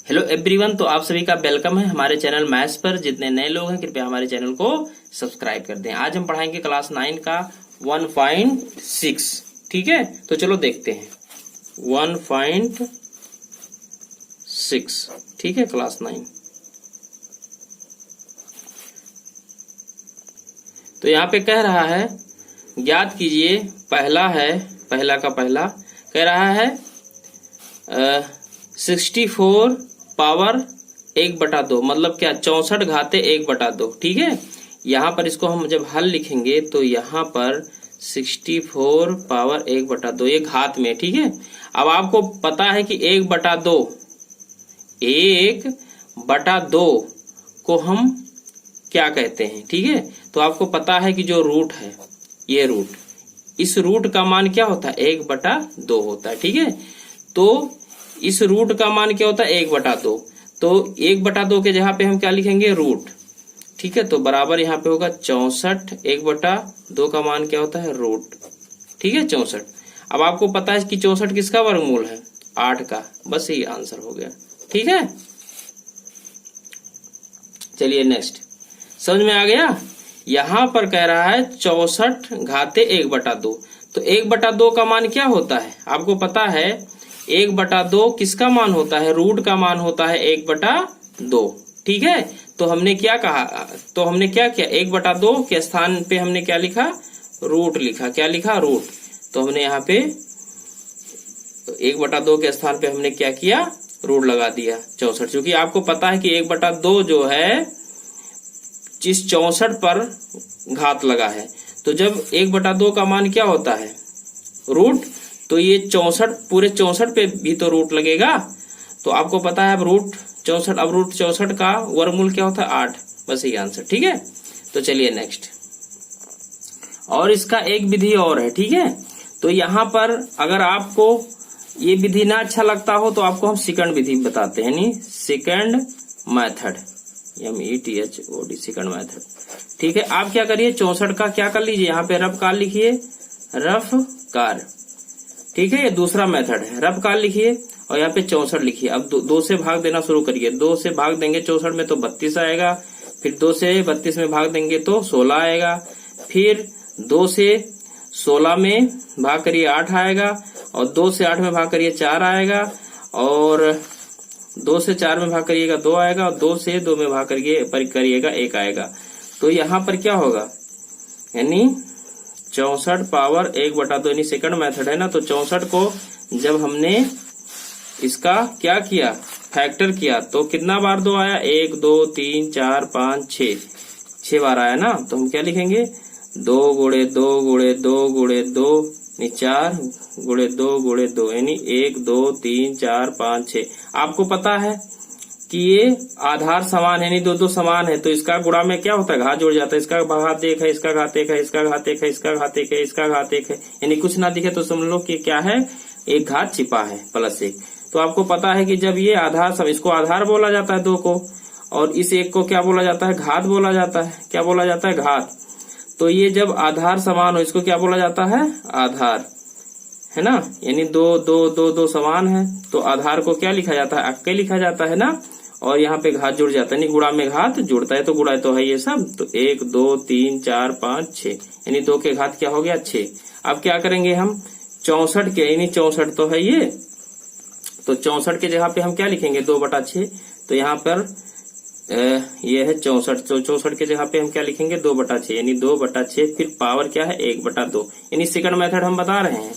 Hello everyone, तो आप सभी का वेलकम है हमारे चैनल मैथ्स पर। जितने नए लोग हैं कृपया हमारे चैनल को सब्सक्राइब कर दें। आज हम पढ़ाएंगे क्लास 9 का 1.6। ठीक है, तो चलो देखते हैं 1.6। ठीक है, क्लास 9। तो यहाँ पे कह रहा है ज्ञात कीजिए, पहला है, पहला का पहला कह रहा है 64 पावर 1/2, मतलब क्या 64 घाते 1/2। ठीक है, यहाँ पर इसको हम जब हल लिखेंगे तो यहाँ पर 64 पावर 1/2 ये घात में। ठीक है, अब आपको पता है कि 1/2 को हम क्या कहते हैं। ठीक है, तो आपको पता है कि जो रूट है, ये रूट, इस रूट का मान क्या होता है 1/2 होता है। ठीक है, तो इस रूट का मान क्या होता है 1/2। तो 1/2 के जगह पे हम क्या लिखेंगे रूट। ठीक है, तो बराबर यहाँ पे होगा 64। 1/2 का मान क्या होता है रूट। ठीक है, 64। अब आपको पता है कि 64 किसका वर्गमूल है 8 का। बस यही आंसर हो गया। ठीक है, चलिए नेक्स्ट, समझ में आ गया। यहां पर कह रहा है 64 घाते 1/2। तो 1/2 का मान क्या होता है आपको पता है। 1/2 किसका मान होता है, रूट का मान होता है 1/2। ठीक है, तो हमने क्या कहा, तो हमने क्या किया 1/2 के स्थान पे हमने क्या लिखा, रूट लिखा। क्या लिखा, रूट। तो हमने यहाँ पे 1/2 के स्थान पे हमने क्या किया, रूट लगा दिया 64। क्योंकि आपको पता है कि 1/2 जो है जिस 64 पर घात लगा है, तो जब 1/2 का मान क्या होता है रूट, तो ये 64 पूरे 64 पे भी तो रूट लगेगा। तो आपको पता है अब रूट 64, अब रूट 64 का वर्गमूल क्या होता है 8। बस यही आंसर। ठीक है, तो चलिए नेक्स्ट। और इसका एक विधि और है। ठीक है, तो यहाँ पर अगर आपको ये विधि ना अच्छा लगता हो तो आपको हम सेकंड विधि बताते हैं, नहीं second method, METHOD, second method. ठीक है, आप क्या करिए 64 का क्या कर लीजिए, यहाँ पे रफ कार लिखिए, रफ कार। ठीक है, ये दूसरा मेथड है, रफ कार लिखिए और यहाँ पे 64 लिखिए। अब 2 से भाग देना शुरू करिए। 2 से भाग देंगे 64 में तो 32 आएगा। फिर 2 से 32 में भाग देंगे तो 16 आएगा। फिर 2 से 16 में भाग करिए 8 आएगा। और 2 से 8 में भाग करिए 4 आएगा। और 2 से 4 में भाग करिएगा 2 आएगा। और 2 से 2 में भाग करिएगा 1 आएगा। तो यहाँ पर क्या होगा, यानी 64 पावर 1/2, यानी सेकंड मेथड है ना। तो 64 को जब हमने इसका क्या किया, फैक्टर किया, तो कितना बार 2 आया, 1 2 3 4 5 6 बार आया ना। तो हम क्या लिखेंगे 2 गुणे 2 गुणे 2 गुणे 2 यानी 4 गुणे 2 गुणे 2, यानी 1 2 3 4 5 6। आपको पता है कि ये आधार समान है, नहीं दो समान है, तो इसका गुणा में क्या होता है घात जुड़ जाता है। इसका घात 1 है, इसका घात 1 है, इसका घात 1 है, इसका घात 1 है, इसका घात 1 है, यानी कुछ ना दिखे तो समझ लो कि क्या है, एक घात छिपा है +1। तो आपको पता है कि जब ये आधार सब, इसको आधार बोला जाता है 2 को, और इस 1 को क्या बोला जाता है, घात बोला जाता है। क्या बोला जाता है, घात। तो ये जब आधार समान हो इसको क्या बोला जाता है, आधार, है ना। यानी 2 2 2 2 समान है तो आधार को क्या लिखा जाता है, अक्के लिखा जाता है ना। और यहाँ पे घात जुड़ जाता है, नहीं गुणा में घात जुड़ता है, तो गुणा तो है ये सब। तो 1 2 3 4 5 6, यानी 2 के घात क्या हो गया 6। अब क्या करेंगे हम 64 के, यानी 64 तो है ये, तो 64 के जगह पे हम क्या लिखेंगे 2/6। तो यहाँ पर ये है 64, तो 64 के जगह पे हम क्या लिखेंगे 2/6, यानी 2/6। फिर पावर क्या है 1/2, यानी सेकंड मेथड हम बता रहे हैं।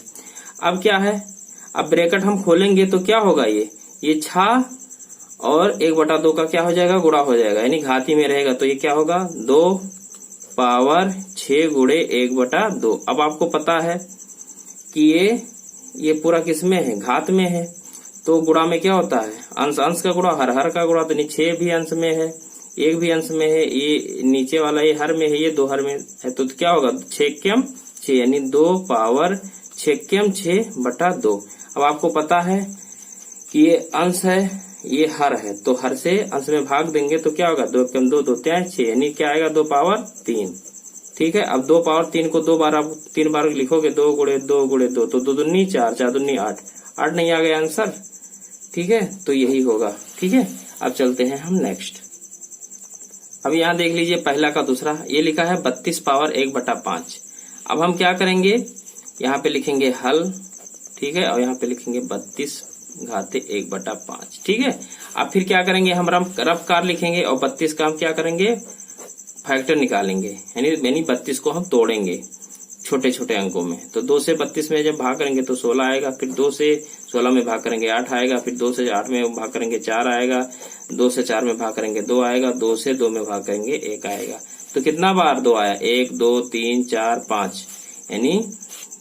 अब क्या है, अब ब्रैकेट हम खोलेंगे तो क्या होगा, ये 6 और 1/2 का क्या हो जाएगा, गुणा हो जाएगा, यानी घाती में रहेगा। तो ये क्या होगा 2 पावर 6 गुणे 1/2। अब आपको पता है कि ये पूरा किस में है, घात में है। तो गुणा में क्या होता है, अंश अंश का गुणा, हर का गुणा। तो 6 भी अंश में है, 1 भी अंश में है, ये नीचे वाला ये हर में है, ये 2 हर में है। तो क्या होगा 6 यानी 2 पावर 6/2। अब आपको पता है कि ये अंश है, ये हर है, तो हर से अंश में भाग देंगे तो क्या होगा 2 2 2 6, यानी क्या आएगा 2 पावर 3। ठीक है, अब 2 पावर 3 को 2 बार आप 3 बार लिखोगे, 2 गुणे 2 गुणे 2, तो 2 दूनी 4 4 दूनी 8 नहीं आ गया आंसर। ठीक है, तो यही होगा। ठीक है, अब चलते हैं हम नेक्स्ट। अब यहाँ देख लीजिए पहला का दूसरा, ये लिखा है 32 पावर 1/5। अब हम क्या करेंगे, यहाँ पे लिखेंगे हल, ठीक है, और यहाँ पे लिखेंगे 32 घाते 1/5। ठीक है, अब फिर क्या करेंगे, हम रफ कार लिखेंगे और 32 का हम क्या करेंगे, फैक्टर निकालेंगे, यानी 32 को हम तोड़ेंगे छोटे छोटे अंकों में। तो 2 से 32 में जब भाग करेंगे तो 16 आएगा, फिर 2 से 16 में भाग करेंगे 8 आएगा, फिर 2 से 8 में भाग करेंगे 4 आएगा, 2 से 4 में भाग करेंगे 2 आएगा, 2 से 2 में भाग करेंगे 1 आएगा। तो कितना बार 2 आया, 1 2 3 4 5, यानी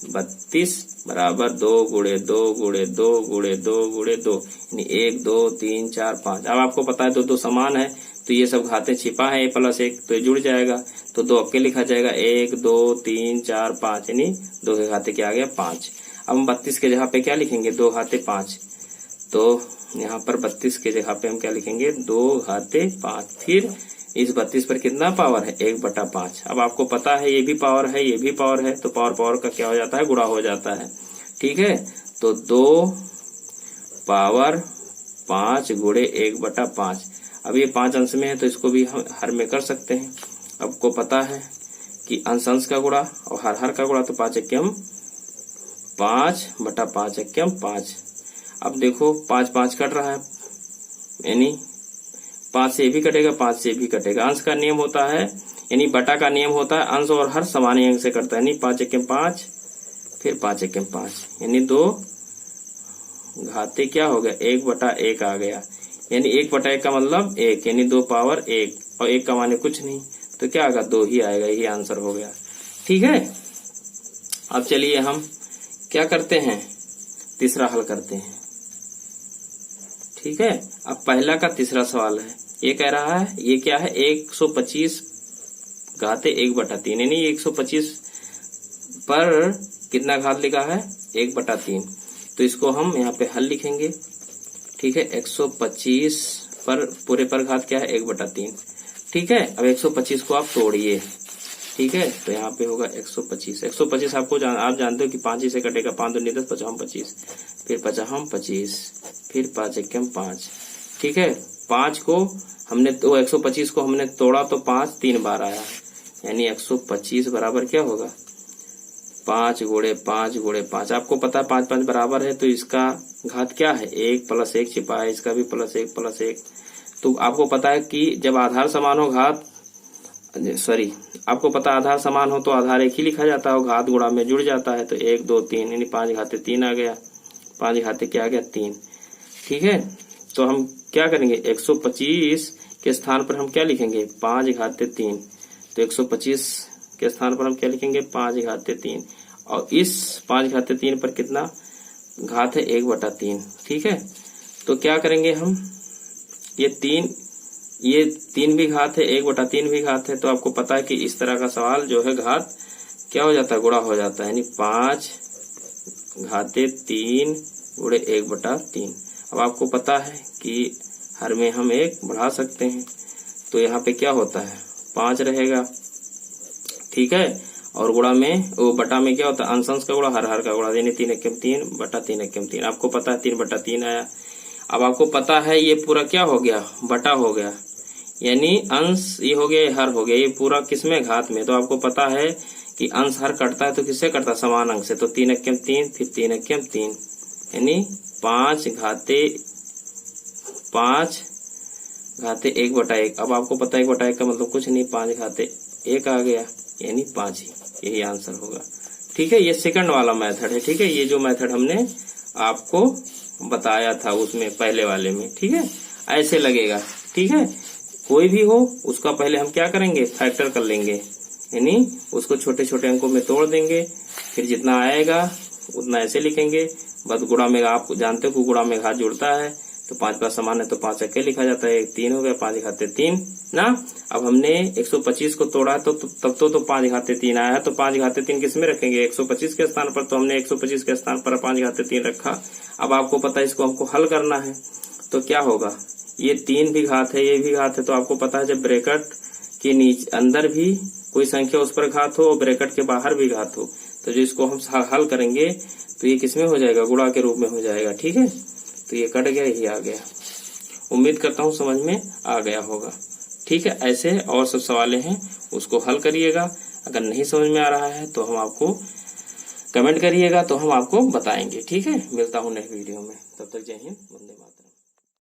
32 बराबर 2 गुणे 2 गुणे 2 गुणे 2 गुणे 2, यानी 1 2 3 4 5। अब आपको पता है 2 2 समान है, तो ये सब घाते छिपा है, a+1 तो जुड़ जाएगा, तो 2 अक्के लिखा जाएगा, 1 2 3 4 5, यानी 2 के घाते क्या आ गया 5। अब हम 32 के जगह पे क्या लिखेंगे, 2 घाते 5, तो यहाँ पर 32 के जगह पे हम क्या लिखेंगे, 2 घाते 5। फिर इस 32 पर कितना पावर है, 1/5। अब आपको पता है ये भी पावर है, ये भी पावर है, तो पावर पावर का क्या हो जाता है, गुणा हो जाता है। ठीक है, तो 2 पावर 5 गुणे 1/5। अब ये 5 अंश में है तो इसको भी हम हर में कर सकते हैं। आपको पता है कि अंश अंश का गुणा और हर हर का गुणा, तो 5 एकम 5/5 एकम 5। अब देखो 5 5 कट रहा है, यानी 5 से भी कटेगा, 5 से भी कटेगा। अंश का नियम होता है, यानी बटा का नियम होता है, अंश और हर समान अंक से करता है, यानी 5 एकम 5, फिर 5 एकम 5, यानी 2 घाते क्या हो गया, 1/1 आ गया, यानी 1/1 का मतलब 1, यानी 2 पावर 1, और 1 का माने कुछ नहीं, तो क्या आएगा, 2 ही आएगा, यही आंसर हो गया। ठीक है, अब चलिए हम क्या करते हैं, तीसरा हल करते हैं। ठीक है, अब पहला का तीसरा सवाल है, ये कह रहा है, ये क्या है, 125 घाते 1/3, यानी 125 पर कितना घात लिखा है, 1/3। तो इसको हम यहाँ पे हल लिखेंगे। ठीक है, 125 पर पूरे पर घात क्या है, 1/3। ठीक है, अब 125 को आप तोड़िए। ठीक है, तो यहाँ पे होगा 125। 125 आपको आप जानते हो कि 5 ही से कटेगा, 5 दूनी 10, 5 25, फिर 5 25, फिर 5 एकम 5। ठीक है, 5 को हमने तो 125 को हमने तोड़ा तो 5 3 बार आया, यानी 125 बराबर क्या होगा, 5 गुणे 5 गुणे 5। आपको पता है 5 5 बराबर है, तो इसका घात क्या है, 1 + 1 छिपा है, इसका भी +1 + 1। तो आपको पता है कि जब आधार समान हो आपको पता आधार समान हो तो आधार एक ही लिखा जाता है, घात गुणा में जुड़ जाता है, तो 1 2 3, यानी 5 घाते 3 आ गया, 5 घाते क्या आ गया, 3। ठीक है, तो हम क्या करेंगे, 125 के स्थान पर हम क्या लिखेंगे, 5 घाते 3। तो 125 के स्थान पर हम क्या लिखेंगे, 5 घाते 3, और इस 5 घाते 3 पर कितना घात है, 1/3। ठीक है, तो क्या करेंगे हम, ये 3 भी घात है, 1/3 भी घात है, तो आपको पता है कि इस तरह का सवाल जो है घात क्या हो जाता है, गुणा हो जाता है, यानी 5 घाते 3 गुणे 1/3। अब आपको पता है कि हर में हम 1 बढ़ा सकते हैं, तो यहाँ पे क्या होता है, 5 रहेगा। ठीक है, और गुणा में वो बटा में क्या होता है, अंश अंश का गुणा, हर हर का गुणा, यानी 3 एकम 3 बटा 3 एकम 3। आपको पता है 3/3 आया। अब आपको पता है ये पूरा क्या हो गया, बटा हो गया, यानी अंश ये हो गया, हर हो गया, ये पूरा किसमें, घात में। तो आपको पता है कि अंश हर कटता है तो किससे कटता है, समान अंक से, तो 3 एकम 3, फिर 3 एकम 3, यानी 5 घाते 1/1। अब आपको पता है 1/1 का मतलब कुछ नहीं, 5 घाते 1 आ गया, यानी 5 ही, यही आंसर होगा। ठीक है, ये सेकंड वाला मेथड है। ठीक है, ये जो मेथड हमने आपको बताया था उसमें पहले वाले में। ठीक है, ऐसे लगेगा। ठीक है, कोई भी हो उसका पहले हम क्या करेंगे, फैक्टर कर लेंगे, यानी उसको छोटे छोटे अंकों में तोड़ देंगे, फिर जितना आएगा उतना ऐसे लिखेंगे। बस गुणा में आप जानते हो कि गुणा में घात जुड़ता है, तो 5 5 समान है तो 5 अके लिखा जाता है, 3 हो गया, 5 घाते 3 ना। अब हमने 125 को तोड़ा तो तब तो 5 घाते 3 आया है, तो 5 घाते 3 किस में रखेंगे, 125 के स्थान पर, तो हमने 125 के स्थान पर 5 घाते 3 रखा। अब आपको पता है इसको हमको हल करना है, तो क्या होगा, ये 3 भी घात है, ये भी घात है, तो आपको पता है जब ब्रैकेट के नीचे अंदर भी कोई संख्या उस पर घात हो और ब्रैकेट के बाहर भी घात हो, तो जो इसको हम हल करेंगे तो ये किसमें हो जाएगा, गुणा के रूप में हो जाएगा। ठीक है, तो तो ये कट गया, ये आ गया। उम्मीद करता हूँ समझ में आ गया होगा। ठीक है, ऐसे और सब सवालें हैं, उसको हल करिएगा। अगर नहीं समझ में आ रहा है तो हम आपको कमेंट करिएगा, तो हम आपको बताएंगे। ठीक है, मिलता हूँ नेक्स्ट वीडियो में। तब तक जय हिंद, वंदे।